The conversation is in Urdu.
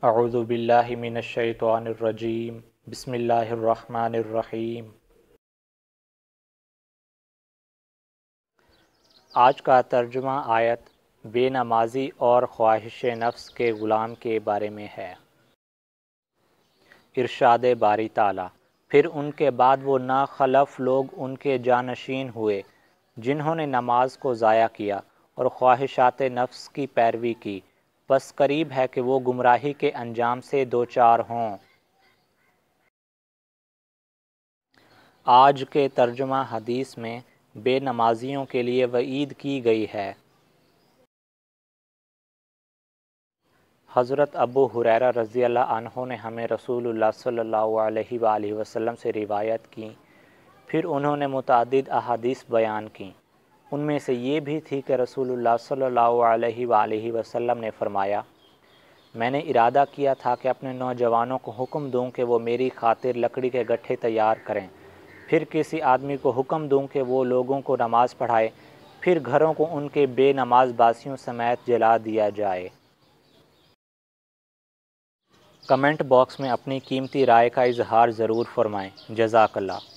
اعوذ باللہ من الشیطان الرجیم بسم اللہ الرحمن الرحیم۔ آج کا ترجمہ آیت بے نمازی اور خواہش نفس کے غلام کے بارے میں ہے۔ ارشاد باری تعالیٰ، پھر ان کے بعد وہ ناخلف لوگ ان کے جانشین ہوئے جنہوں نے نماز کو ضائع کیا اور خواہشات نفس کی پیروی کی، بس قریب ہے کہ وہ گمراہی کے انجام سے دوچار ہوں۔ آج کے ترجمہ حدیث میں بے نمازیوں کے لیے وعید کی گئی ہے۔ حضرت ابو ہریرہ رضی اللہ عنہ نے ہمیں رسول اللہ صلی اللہ علیہ وآلہ وسلم سے روایت کی، پھر انہوں نے متعدد احادیث بیان کیں۔ ان میں سے یہ بھی تھی کہ رسول اللہ صلی اللہ علیہ وآلہ وسلم نے فرمایا، میں نے ارادہ کیا تھا کہ اپنے نوجوانوں کو حکم دوں کہ وہ میری خاطر لکڑی کے گٹھے تیار کریں، پھر کسی آدمی کو حکم دوں کہ وہ لوگوں کو نماز پڑھائے، پھر گھروں کو ان کے بے نماز باسیوں سمیت جلا دیا جائے۔ کمنٹ باکس میں اپنی قیمتی رائے کا اظہار ضرور فرمائیں۔ جزاک اللہ۔